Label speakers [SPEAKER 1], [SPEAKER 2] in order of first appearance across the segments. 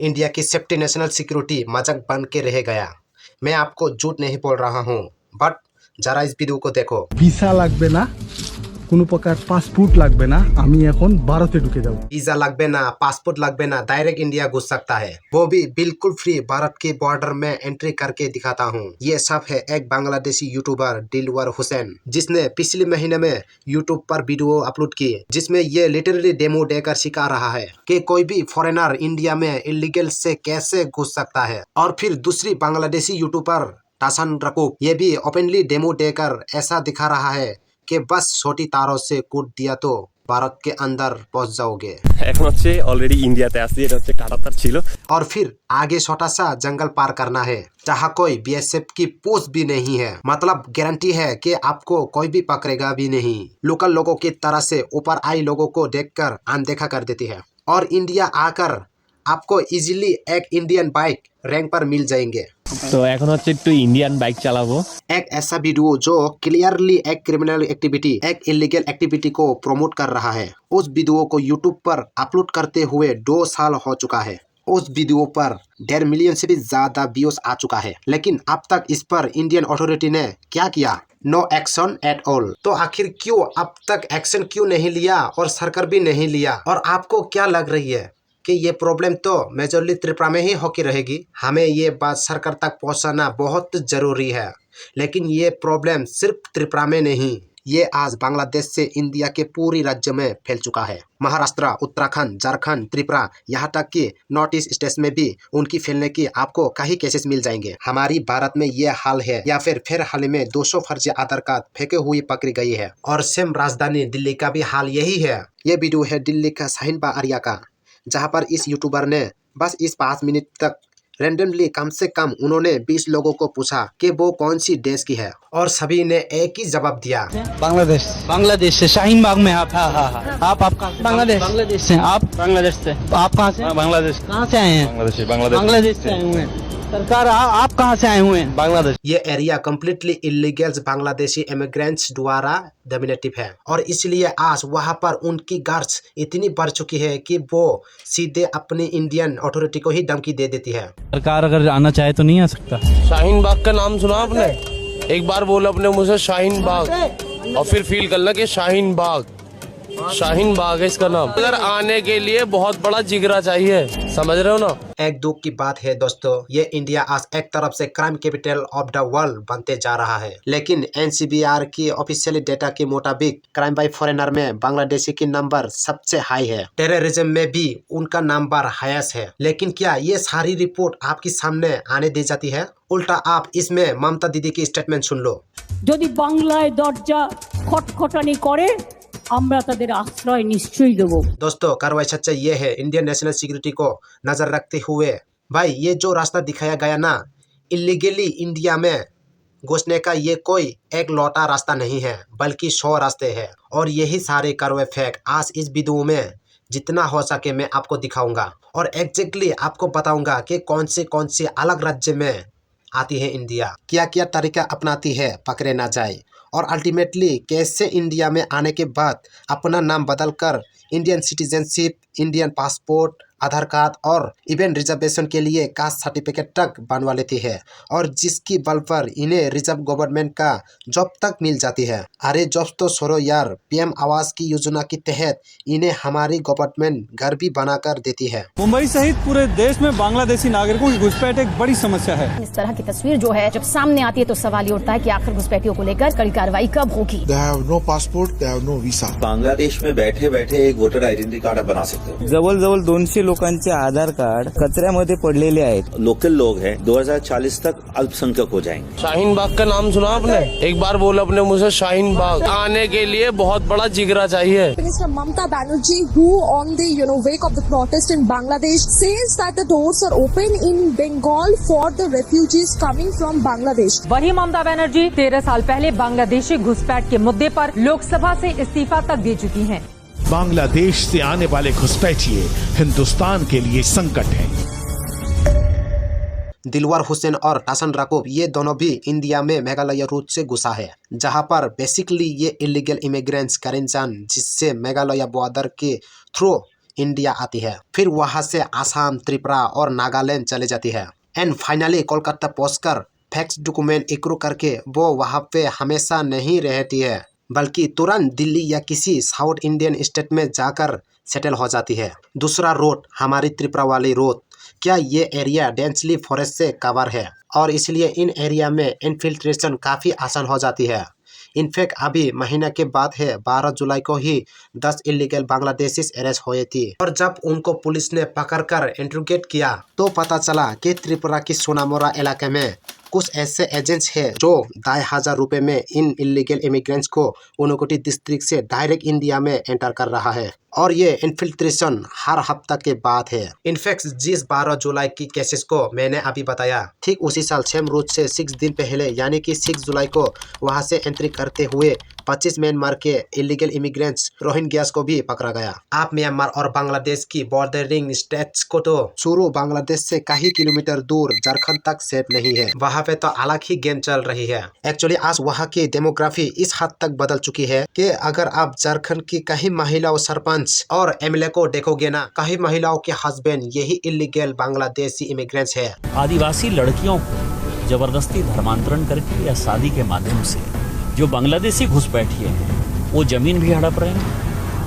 [SPEAKER 1] India की safety national security मजाक बन के रह गया। मैं आपको झूठ नहीं बोल रहा हूँ, बट जरा इस वीडियो को देखो।
[SPEAKER 2] ভিসা লাগবে না, কোনো প্রকার পাসপোর্ট লাগবে না, আমি এখন ভারতে ঢুকে যাব।
[SPEAKER 1] वीजा लगबे ना, पासपोर्ट लगबे ना, डायरेक्ट इंडिया घुस सकता है, वो भी बिल्कुल फ्री। भारत के बॉर्डर में एंट्री करके दिखाता हूँ। ये सब है एक बांग्लादेशी यूट्यूबर दिलवर हुसैन, जिसने पिछले महीने में यूट्यूब पर वीडियो अपलोड की, जिसमें ये लिटरली डेमो देकर सिखा रहा है कि कोई भी फॉरेनर इंडिया में इलीगल से कैसे घुस सकता है। और फिर दूसरी बांग्लादेशी यूट्यूबर टासन रकूब, ये भी ओपनली डेमो देकर ऐसा दिखा रहा है कि बस छोटी तारों से कूद दिया तो भारत के अंदर पहुंच जाओगे।
[SPEAKER 3] এখন হচ্ছে অলরেডি ইন্ডিয়াতে আছি, এটা হচ্ছে কাটাতার ছিল।
[SPEAKER 1] और फिर आगे छोटा सा जंगल पार करना है, जहाँ कोई बीएसएफ की पोस्ट भी नहीं है। मतलब गारंटी है कि आपको कोई भी पकड़ेगा भी नहीं। लोकल लोगों की तरह से ऊपर आई लोगों को देखकर अनदेखा कर देती है। और इंडिया आकर आपको इजीली एक इंडियन बाइक रैंक पर मिल जाएंगे।
[SPEAKER 3] তো এখন হচ্ছে একটু ইন্ডিয়ান বাইক চালাবো।
[SPEAKER 1] एक ऐसा वीडियो जो क्लियरली एक क्रिमिनल एक्टिविटी, एक इलीगल एक्टिविटी को प्रमोट कर रहा है। उस वीडियो को यूट्यूब पर अपलोड करते हुए 2 साल हो चुका है। उस वीडियो पर 1.5 मिलियन से भी ज्यादा व्यूज आ चुका है, लेकिन अब तक इस पर इंडियन अथॉरिटी ने क्या किया? No action at all. तो आखिर क्यों अब तक एक्शन क्यों नहीं लिया और सरकार भी नहीं लिया? और आपको क्या लग रही है कि ये प्रॉब्लम तो मेजरली त्रिपुरा में ही होकर रहेगी? हमें ये बात सरकार तक पहुंचाना बहुत जरूरी है। लेकिन ये प्रॉब्लम सिर्फ त्रिपुरा में नहीं, ये आज बांग्लादेश से इंडिया के पूरी राज्य में फैल चुका है। महाराष्ट्र, उत्तराखंड, झारखंड, त्रिपुरा, यहाँ तक कि नॉर्थ ईस्ट स्टेट्स में भी उनकी फैलने की आपको कई केसेस मिल जाएंगे। हमारी भारत में ये हाल है, या फिर हाल में 200 फर्जी आधार कार्ड फेंके हुए पकड़ी गई है। और सेम राजधानी दिल्ली का भी हाल यही है। ये वीडियो है दिल्ली का शाहीन बाग एरिया का, जहां पर इस यूट्यूबर ने बस इस 5 मिनट तक रैंडमली कम से कम उन्होंने 20 लोगों को पूछा कि वो कौन सी देश की है, और सभी ने एक ही जवाब दिया,
[SPEAKER 4] बांग्लादेश। बांग्लादेश से शाहीन बाग में आप? हाँ। आप बांग्लादेश? बांग्लादेश से। आप बांग्लादेश से? आप कहाँ से? बांग्लादेश। कहाँ से आए हैं? बांग्लादेश से आए हुए हैं। सरकार आप कहाँ से आए हुए हैं? बांग्लादेश।
[SPEAKER 1] ये area completely illegals Bangladeshi immigrants द्वारा डोमिनेटिव है, और इसलिए आज वहाँ पर उनकी गार्ड्स इतनी बढ़ चुकी है कि वो सीधे अपनी इंडियन अथॉरिटी को ही धमकी दे देती है।
[SPEAKER 4] सरकार अगर आना चाहे तो नहीं आ सकता।
[SPEAKER 5] शाहीन बाग का नाम सुना आपने? एक बार बोला अपने मुझे शाहीन बाग, और फिर फील करना कि शाहीन बाग है इसका नाम। अगर आने के लिए बहुत बड़ा जिगरा चाहिए, समझ रहे हो ना?
[SPEAKER 1] एक दुख की बात है दोस्तों, ये इंडिया आज एक तरफ से crime capital of the world बनते जा रहा है, लेकिन एनसीबीआर की ऑफिशियली डेटा के मुताबिक क्राइम बाय फॉरेनर में बांग्लादेशी की नंबर सबसे हाई है। टेररिज्म में भी उनका नंबर हाईएस्ट है। लेकिन क्या ये सारी रिपोर्ट आपके सामने आने दी जाती है? उल्टा आप इसमें ममता दीदी की स्टेटमेंट सुन लो।
[SPEAKER 6] যদি বাংলায় দরজা খটখটানি করে আমরা তাদের আশ্রয় নিশ্চয়ই দেব।
[SPEAKER 1] दोस्तों कार्रवाई सच्चाई ये है, इंडियन नेशनल सिक्योरिटी को नजर रखते हुए भाई ये जो रास्ता दिखाया गया ना, इलीगली इंडिया में घुसने का ये कोई एक लौटा रास्ता नहीं है, बल्कि 100 रास्ते हैं। और यही सारे कार्रवाई फैक्ट आज इस वीडियो में जितना हो सके मैं आपको दिखाऊंगा, और एग्जैक्टली आपको बताऊंगा कि कौन से अलग राज्य में आती है इंडिया, क्या क्या तरीका अपनाती है पकड़े ना जाए, और अल्टीमेटली कैसे इंडिया में आने के बाद अपना नाम बदलकर इंडियन सिटीजनशिप, इंडियन पासपोर्ट, आधार कार्ड और इवन रिजर्वेशन के लिए कास्ट सर्टिफिकेट तक बनवा लेती है, और जिसकी बल पर इन्हें रिजर्व गवर्नमेंट का जॉब तक मिल जाती है। अरे जॉब तो छोड़ो यार, पीएम आवास की योजना के तहत इन्हें हमारी गवर्नमेंट घर भी बनाकर देती है।
[SPEAKER 2] मुंबई सहित पूरे देश में बांग्लादेशी नागरिकों की घुसपैठ एक बड़ी समस्या है।
[SPEAKER 7] इस तरह की तस्वीर जो है जब सामने आती है तो सवाल ये उठता है कि आखिर घुसपैठियों को लेकर कड़ी कार्रवाई कब होगी?
[SPEAKER 8] They have no passport, they have no visa.
[SPEAKER 9] Bangladesh में बैठे बैठे एक वोटर आयडेंटिटी कार्ड बना सकते हो।
[SPEAKER 4] जवळ 200 लोकांचे आधार कार्ड कचऱ्यामध्ये पडलेले आहेत।
[SPEAKER 9] लोकल लोग हैं, 2040 तक अल्पसंख्यक हो जाएंगे।
[SPEAKER 5] शाहीन बाग का नाम सुना आपने? एक बार बोला अपने मुझे शाहीन बाग। आने के लिए बहुत बड़ा जिगरा चाहिए।
[SPEAKER 10] Minister Mamata Banerjee, who on the wake of the protest in Bangladesh, says that the doors are open in Bengal for the refugees coming from Bangladesh.
[SPEAKER 6] वही ममता बनर्जी 13 साल पहले बांग्लादेशी घुसपैठ के मुद्दे पर लोकसभा से इस्तीफा तक दे चुकी हैं।
[SPEAKER 8] बांग्लादेश से आने वाले घुसपैठिए हिंदुस्तान के लिए संकट हैं।
[SPEAKER 1] दिलवर हुसैन और टासन रकूब ये दोनों भी इंडिया में मेघालय रूट से घुसा है, जहां पर बेसिकली ये इलीगल इमिग्रेंट्स करेंचान, जिससे मेघालय बॉर्डर के थ्रू इंडिया आती है, फिर वहां से आसाम, त्रिपुरा और नागालैंड चले जाती है एंड फाइनली कोलकाता पहुंचकर फैक्स डॉक्यूमेंट इकरू करके वो वहां पे हमेशा नहीं रहती है, बल्कि तुरंत दिल्ली या किसी साउथ इंडियन स्टेट में जाकर सेटल हो जाती है। दूसरा रोड हमारी त्रिपुरा वाली रोड, क्या ये एरिया डेंसली फॉरेस्ट से कवर है और इसलिए इन एरिया में इन्फिल्ट्रेशन काफ़ी आसान हो जाती है। इनफैक्ट अभी महीना के बाद है 12 जुलाई को ही 10 इलीगल बांग्लादेशीज अरेस्ट हुए थे और जब उनको पुलिस ने पकड़कर इंट्रोगेट किया तो पता चला कि त्रिपुरा की सोनामुरा इलाके में कुछ ऐसे एजेंट्स हैं जो 2,500 रुपये में इन इलीगल इमिग्रेंट्स को ऊनकोटी डिस्ट्रिक्ट से डायरेक्ट इंडिया में एंटर कर रहा है और ये इन्फिल्ट्रेशन हर हफ्ता के बाद है। इनफैक्ट जिस 12 जुलाई की केसेस को मैंने अभी बताया, ठीक उसी साल सेम रूट से 6 दिन पहले यानी कि 6 जुलाई को वहां से एंट्री करते हुए 25 म्यांमार के इलीगल इमिग्रेंट्स रोहिंग्यास को भी पकड़ा गया। आप म्यांमार और बांग्लादेश की बॉर्डरिंग स्टेट्स को तो शुरू बांग्लादेश से कई किलोमीटर दूर झारखंड तक सेफ नहीं है, वहाँ पे तो अलग ही गेम चल रही है। एक्चुअली आज वहाँ की डेमोग्राफी इस हद तक बदल चुकी है कि अगर आप झारखंड की कई महिलाओं सरपंच और एमएलए को देखोगे ना, कई महिलाओं के हस्बैंड यही इलीगल बांग्लादेशी इमिग्रेंट्स है।
[SPEAKER 11] आदिवासी लड़कियों को जबरदस्ती धर्मांतरण करके या शादी के माध्यम से जो बांग्लादेशी घुसपैठिए हैं वो जमीन भी हड़प रहे हैं,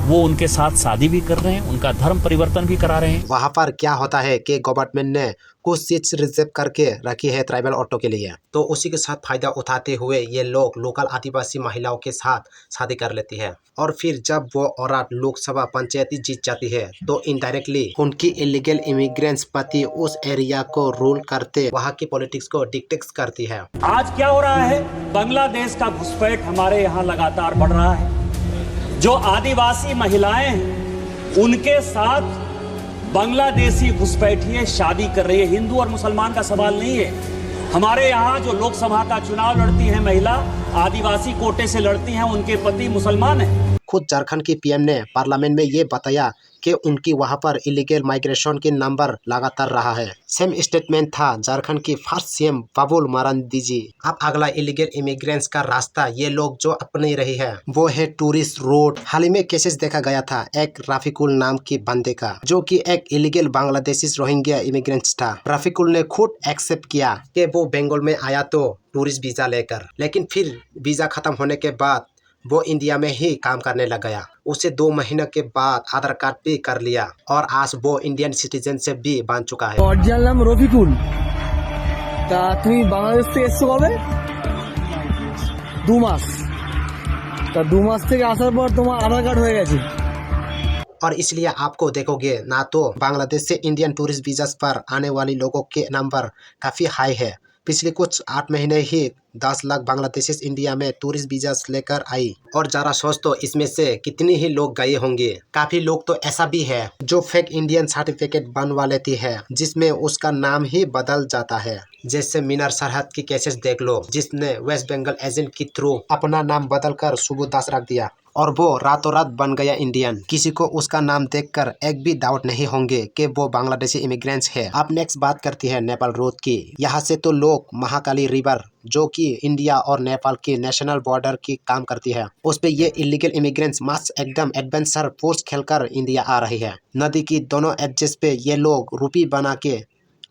[SPEAKER 11] वो उनके साथ शादी भी कर रहे हैं, उनका धर्म परिवर्तन भी करा रहे हैं।
[SPEAKER 1] वहाँ पर क्या होता है कि गवर्नमेंट ने कुछ सीट्स रिजर्व करके रखी है ट्राइबल ऑटो के लिए, तो उसी के साथ फायदा उठाते हुए ये लोग लोकल आदिवासी महिलाओं के साथ शादी कर लेती है और फिर जब वो औरत लोकसभा पंचायती जीत जाती है तो इनडायरेक्टली उनकी इलीगल इमिग्रेंट्स पति उस एरिया को रूल करते वहाँ की पॉलिटिक्स को डिक्टेट करती है।
[SPEAKER 11] आज क्या हो रहा है, बांग्लादेश का घुसपैठ हमारे यहाँ लगातार बढ़ रहा है। जो आदिवासी महिलाएं हैं उनके साथ बांग्लादेशी घुसपैठिए शादी कर रही है। हिंदू और मुसलमान का सवाल नहीं है। हमारे यहाँ जो लोकसभा का चुनाव लड़ती है महिला, आदिवासी कोटे से लड़ती हैं, उनके पति मुसलमान हैं।
[SPEAKER 1] खुद झारखंड की पीएम ने पार्लियामेंट में ये बताया कि उनकी वहां पर इलीगल माइग्रेशन के नंबर लगातार रहा है। सेम स्टेटमेंट था झारखंड की फर्स्ट सीएम बाबुल मारांडी जी। अब अगला इलीगल इमिग्रेंट्स का रास्ता ये लोग जो अपने रही है वो है टूरिस्ट रोड। हाल ही में केसेस देखा गया था एक रफीकुल नाम की बंदे का, जो कि एक इलीगल बांग्लादेशी रोहिंग्या इमिग्रेंट्स था। रफीकुल ने खुद एक्सेप्ट किया कि वो बंगाल में आया तो टूरिस्ट वीजा लेकर, लेकिन फिर वीजा खत्म होने के बाद वो इंडिया में ही काम करने लग गया। उसे 2 महीने के बाद आधार कार्ड भी कर लिया और आज वो इंडियन सिटीजनशिप भी बन चुका है।
[SPEAKER 4] অরিজিনাল নাম রফিকুল। তা তুমি বাংলাদেশ থেকে এসছো কবে? 2 মাস। তা 2 মাস থেকে আসার পর তোমার আধার কার্ড হয়ে গেছে।
[SPEAKER 1] और इसलिए आपको देखोगे ना तो बांग्लादेश से इंडियन टूरिस्ट वीजा पर आने वाले लोगों के नंबर काफी हाई है। पिछले कुछ 8 महीने ही 10 लाख बांग्लादेशी इंडिया में टूरिस्ट वीजा लेकर आई और जरा सोच तो इसमें से कितने ही लोग गए होंगे। काफी लोग तो ऐसा भी है जो फेक इंडियन सर्टिफिकेट बनवा लेती है जिसमें उसका नाम ही बदल जाता है। जैसे मीनार सरहद की केसेस देख लो, जिसने वेस्ट बंगाल एजेंट के थ्रू अपना नाम बदलकर शुभ दास रख दिया और वो रातों रात बन गया इंडियन। किसी को उसका नाम देखकर एक भी डाउट नहीं होंगे कि वो बांग्लादेशी इमिग्रेंट्स है। अब नेक्स्ट बात करती है नेपाल रोड की। यहाँ से तो लोग महाकाली रिवर जो कि इंडिया और नेपाल की नेशनल बॉर्डर की काम करती है, उस पे ये इलीगल इमिग्रेंट्स मस्त एकदम एडवेंचर फोर्स खेलकर इंडिया आ रही है। नदी की दोनों एड्जेस पे ये लोग रूपी बना के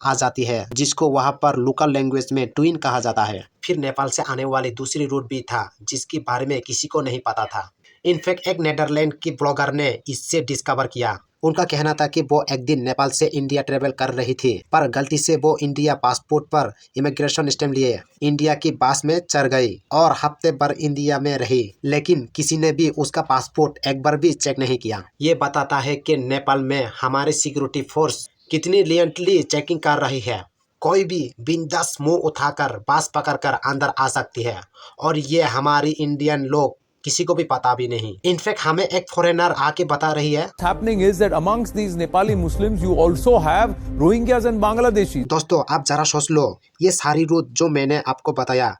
[SPEAKER 1] आ जाती है, जिसको वहाँ पर लोकल लैंग्वेज में ट्विन कहा जाता है। फिर नेपाल से आने वाली दूसरी रूट भी था जिसके बारे में किसी को नहीं पता था। इनफैक्ट एक नीदरलैंड की ब्लॉगर ने इससे डिस्कवर किया। उनका कहना था कि वो एक दिन नेपाल से इंडिया ट्रेवल कर रही थी, पर गलती से वो इंडिया पासपोर्ट पर इमिग्रेशन स्टैंप लिए इंडिया की बस में चढ़ गई और हफ्ते भर इंडिया में रही, लेकिन किसी ने भी उसका पासपोर्ट एक बार भी चेक नहीं किया। ये बताता है कि नेपाल में हमारी सिक्योरिटी फोर्स कितनी लियंटली चेकिंग कर रही है। कोई भी बिंदास मुंह उठाकर बस पकड़कर अंदर आ सकती है और ये हमारी इंडियन लोग किसी को भी पता भी नहीं। इनफैक्ट हमें एक फॉरेनर आके बता रही है
[SPEAKER 12] happening is that amongst these Nepali Muslims you also have Rohingyas and Bangladeshi।
[SPEAKER 1] दोस्तों आप जरा सोच लो, ये सारी रूट जो मैंने आपको बताया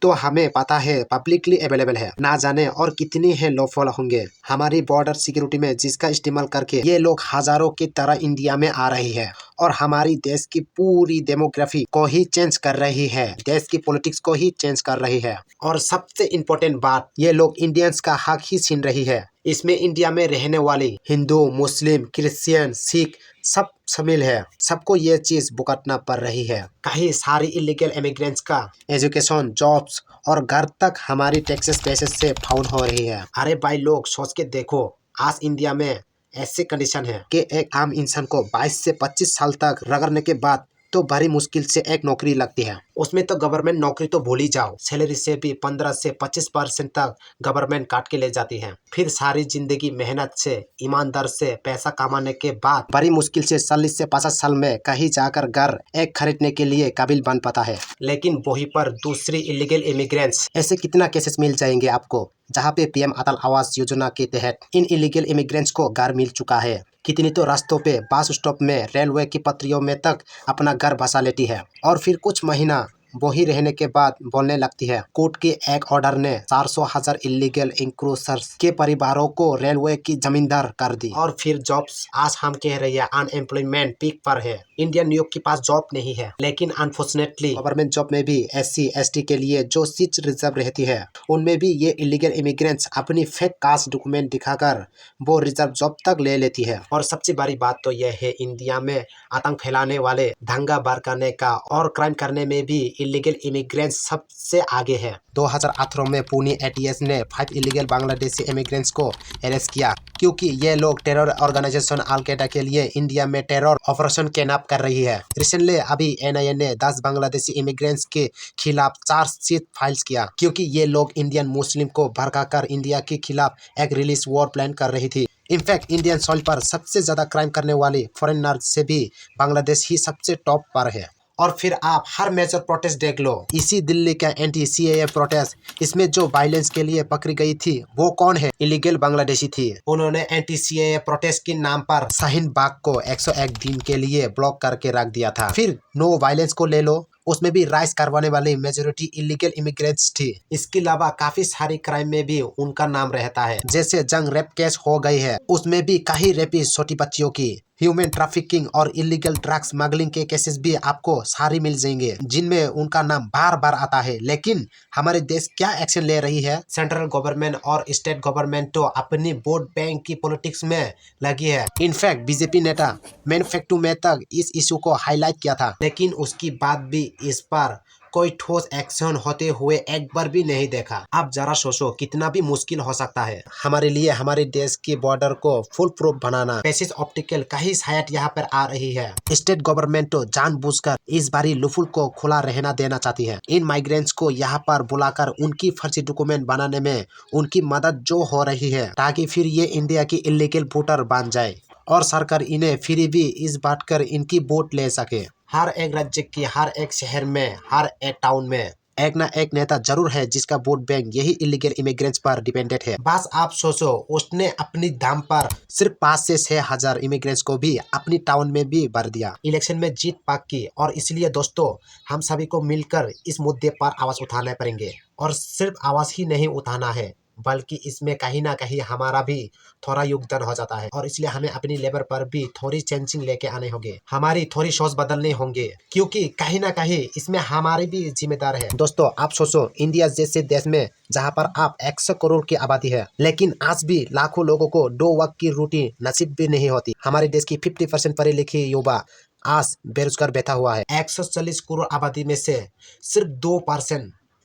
[SPEAKER 1] तो हमें पता है पब्लिकली अवेलेबल है, ना जाने और कितनी है लॉफुल होंगे हमारी बॉर्डर सिक्योरिटी में, जिसका इस्तेमाल करके ये लोग हजारों की तरह इंडिया में आ रही है और हमारी देश की पूरी डेमोग्राफी को ही चेंज कर रही है, देश की पॉलिटिक्स को ही चेंज कर रही है। और सबसे इम्पोर्टेंट बात, ये लोग इंडियंस का हक ही छीन रही है। इसमें इंडिया में रहने वाली हिंदू, मुस्लिम, क्रिश्चियन, सिख सब शामिल है। सबको ये चीज भुगतना पड़ रही है। कहीं सारी इलीगल इमिग्रेंट्स का एजुकेशन, जॉब्स और घर तक हमारी टैक्सेस पैसे से फाउंड हो रही है। अरे भाई लोग सोच के देखो, आज इंडिया में ऐसी कंडीशन है कि एक आम इंसान को 22 से 25 साल तक रगड़ने के बाद तो बड़ी मुश्किल से एक नौकरी लगती है। उसमें तो गवर्नमेंट नौकरी तो भूल ही जाओ, सैलरी से भी 15 से 25% तक गवर्नमेंट काट के ले जाती है। फिर सारी जिंदगी मेहनत से, ईमानदार से पैसा कमाने के बाद बड़ी मुश्किल से 40 से 50 साल में कहीं जाकर घर एक खरीदने के लिए काबिल बन पाता है। लेकिन वहीं पर दूसरी इलीगल इमिग्रेंट्स, ऐसे कितना केसेस मिल जाएंगे आपको जहाँ पे पीएम अटल आवास योजना के तहत इन इलीगल इमिग्रेंट्स को घर मिल चुका है। कितनी तो रास्तों पे, बस स्टॉप में, रेलवे की पटरियों में तक अपना घर बसा लेती है और फिर कुछ महीना वही रहने के बाद बोलने लगती है कोर्ट के एक ऑर्डर ने 400,000 इलीगल इंक्रूसर्स के परिवारों को रेलवे की जमींदार कर दी। और फिर जॉब्स, आज हम कह रहे हैं अनएम्प्लॉयमेंट पीक पर है, इंडियन यूथ के पास जॉब नहीं है। लेकिन अनफॉर्चुनेटली गवर्नमेंट जॉब में भी SC ST के लिए जो सीट रिजर्व रहती है, उनमें भी ये इलीगल इमिग्रेंट्स अपनी फेक कास्ट डॉक्यूमेंट दिखाकर वो रिजर्व जॉब तक ले लेती है। और सबसे बड़ी बात तो यह है, इंडिया में आतंक फैलाने वाले, दंगा भड़काने का और क्राइम करने में भी इलीगल इमिग्रेंट्स सबसे आगे है। 2018 में पुणे ATS ने 5 इलीगल बांग्लादेशी इमिग्रेंट्स को अरेस्ट किया क्योंकि ये लोग टेरर ऑर्गेनाइजेशन अल-कायदा के लिए इंडिया में टेरर ऑपरेशन कैनअप कर रही है। रिसेंटली अभी NIA ने 10 बांग्लादेशी इमिग्रेंट्स के खिलाफ चार्जशीट फाइल किया क्योंकि ये लोग इंडियन मुस्लिम को भड़काकर इंडिया के खिलाफ एक रिलीज वॉर प्लान कर रही थी। इनफैक्ट इंडियन सॉइल पर सबसे ज्यादा क्राइम करने वाली फॉरेनर से भी बांग्लादेश ही सबसे टॉप पर है। और फिर आप हर मेजर प्रोटेस्ट देख लो, इसी दिल्ली का anti-CAA प्रोटेस्ट, इसमें जो वायलेंस के लिए पकड़ी गई थी वो कौन है? इलीगल बांग्लादेशी थी। उन्होंने anti-CAA प्रोटेस्ट के नाम पर शाहीन बाग को 101 दिन के लिए ब्लॉक करके रख दिया था। फिर नो वायलेंस को ले लो, उसमें भी राइज करवाने वाली मेजोरिटी इलीगल इमिग्रेंट्स थी। इसके अलावा काफी सारी क्राइम में भी उनका नाम रहता है, जैसे जंग रेप केस हो गई है, उसमें भी कई रेपिस्ट छोटी बच्चियों की, ह्यूमन ट्रैफिकिंग और इलीगल ड्रग्स स्मगलिंग के केसेस भी आपको सारी मिल जाएंगे जिनमें उनका नाम बार बार आता है। लेकिन हमारे देश क्या एक्शन ले रही है? सेंट्रल गवर्नमेंट और स्टेट गवर्नमेंट तो अपनी वोट बैंक की पॉलिटिक्स में लगी है। इनफैक्ट बीजेपी नेता मैन्युफैक्चर में तक इस इशू को हाईलाइट किया था, लेकिन उसकी बात भी इस पर कोई ठोस एक्शन होते हुए एक बार भी नहीं देखा। आप जरा सोचो कितना भी मुश्किल हो सकता है हमारे लिए हमारे देश की बॉर्डर को फुल प्रूफ बनाना। पैसेज ऑप्टिकल कहीं शायद यहाँ पर आ रही है। स्टेट गवर्नमेंट तो जानबूझकर इस बारी लूफुल को खुला रहना देना चाहती है। इन माइग्रेंट्स को यहाँ पर बुलाकर उनकी फर्जी डॉक्यूमेंट बनाने में उनकी मदद जो हो रही है, ताकि फिर ये इंडिया की इलीगल वोटर बन जाए और सरकार इन्हें फिर भी इस बात कर इनकी वोट ले सके। हर एक राज्य की, हर एक शहर में, हर एक टाउन में एक ना एक नेता जरूर है जिसका वोट बैंक यही इलीगल इमिग्रेंट्स पर डिपेंडेंट है। बस आप सोचो, उसने अपनी दाम पर सिर्फ 5 से 6 हजार इमिग्रेंट्स को भी अपनी टाउन में भी भर दिया, इलेक्शन में जीत पाक की। और इसलिए दोस्तों, हम सभी को मिलकर इस मुद्दे पर आवाज उठाने पड़ेंगे। और सिर्फ आवाज ही नहीं उठाना है, बल्कि इसमें कहीं ना कहीं हमारा भी थोड़ा योगदान हो जाता है। और इसलिए हमें अपनी लेबर पर भी थोड़ी चेंजिंग लेके आने होंगे, हमारी थोड़ी सोच बदलने होंगे, क्योंकि कहीं ना कहीं इसमें हमारी भी जिम्मेदार है। दोस्तों आप सोचो, इंडिया जैसे देश में जहां पर आप 100 करोड़ की आबादी है, लेकिन आज भी लाखों लोगों को 2 वक्त की रोटी नसीब भी नहीं होती। हमारे देश की 50% पढ़े लिखे युवा आज बेरोजगार बैठा हुआ है। 140 करोड़ आबादी में से सिर्फ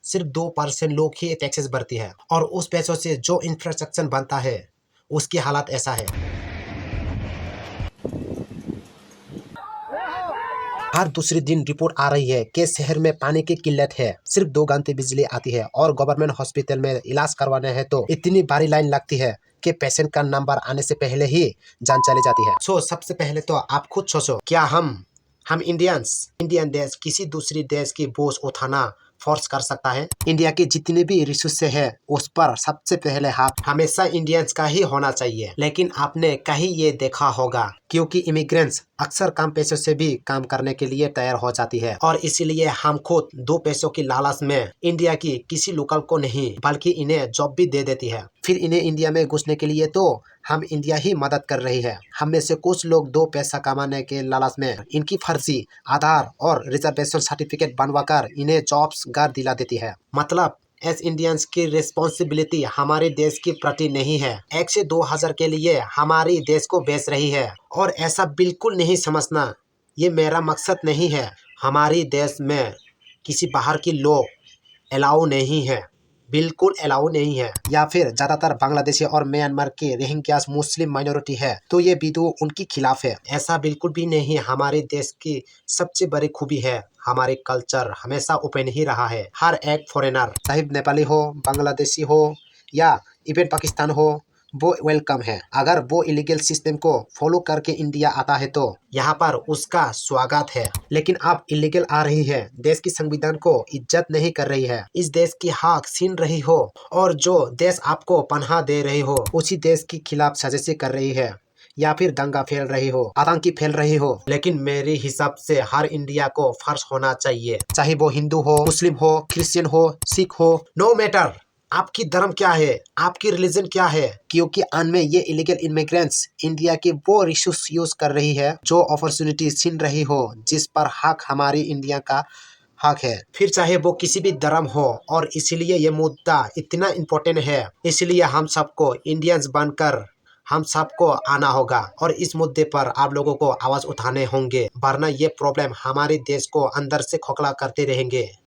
[SPEAKER 1] 2% लोग ही टैक्सेस भरती है, और उस पैसों से जो इंफ्रास्ट्रक्चर बनता है उसकी हालत ऐसा है। हर दूसरे दिन रिपोर्ट आ रही है कि शहर में पानी की किल्लत है, सिर्फ 2 घंटे बिजली आती है, और गवर्नमेंट हॉस्पिटल में इलाज करवाने हैं तो इतनी भारी लाइन लगती है कि पेशेंट का नंबर आने से पहले ही जान चली जाती है। सबसे पहले तो आप खुद सोचो, क्या हम इंडियन देश किसी दूसरी देश की बोझ उठाना फोर्स कर सकता है? इंडिया के जितने भी रिसोर्स है उस पर सबसे पहले हाथ हमेशा इंडियंस का ही होना चाहिए। लेकिन आपने कहीं ये देखा होगा, क्योंकि इमिग्रेंट्स अक्सर कम पैसों से भी काम करने के लिए तैयार हो जाती है, और इसीलिए हम खुद 2 पैसों की लालच में इंडिया की किसी लोकल को नहीं बल्कि इन्हें जॉब भी दे देती है। फिर इन्हें इंडिया में घुसने के लिए तो हम इंडिया ही मदद कर रही है। हम में से कुछ लोग दो पैसा कमाने के लालच में इनकी फर्जी आधार और रिजर्वेशन सर्टिफिकेट बनवाकर इन्हें जॉब्स घर दिला देती है। मतलब एस इंडियंस की रिस्पॉन्सिबिलिटी हमारे देश के प्रति नहीं है, 1 से 2000 के लिए हमारे देश को बेच रही है। और ऐसा बिल्कुल नहीं समझना, ये मेरा मकसद नहीं है। हमारे देश में किसी बाहर की लोग अलाउ नहीं है, बिल्कुल अलाउ नहीं है। या फिर ज़्यादातर बांग्लादेशी और म्यांमार के रोहिंग्यास मुस्लिम माइनॉरिटी है तो ये वीडियो उनके खिलाफ है। ऐसा बिल्कुल भी नहीं। हमारे देश की सबसे बड़ी खूबी है हमारे कल्चर हमेशा ओपन ही रहा है। हर एक फॉरेनर, चाहे नेपाली हो, बांग्लादेशी हो या इवन पाकिस्तान हो, वो वेलकम है। अगर वो इलीगल सिस्टम को फॉलो करके इंडिया आता है तो यहाँ पर उसका स्वागत है। लेकिन आप इलीगल आ रही है, देश की संविधान को इज्जत नहीं कर रही है, इस देश की हक छीन रही हो और जो देश आपको पनाह दे रही हो उसी देश के खिलाफ साजिश कर रही है या फिर दंगा फैल रही हो, आतंकी फैल रही हो। लेकिन मेरे हिसाब से हर इंडिया को फर्ज होना चाहिए, चाहे वो हिंदू हो, मुस्लिम हो, क्रिश्चियन हो, सिख हो, नो मैटर आपकी धर्म क्या है, आपकी रिलीजन क्या है। क्योंकि में ये इलीगल इमिग्रेंट्स इंडिया के वो रिसोर्स यूज कर रही है जो अपॉर्चुनिटी छीन रही हो, जिस पर हक हमारी इंडिया का हक है। फिर चाहे वो किसी भी धर्म हो। और इसलिए ये मुद्दा इतना इम्पोर्टेंट है, इसलिए हम सबको इंडियंस बनकर हम सबको आना होगा और इस मुद्दे पर आप लोगों को आवाज उठाने होंगे, वरना ये प्रॉब्लम हमारे देश को अंदर से खोखला करते रहेंगे।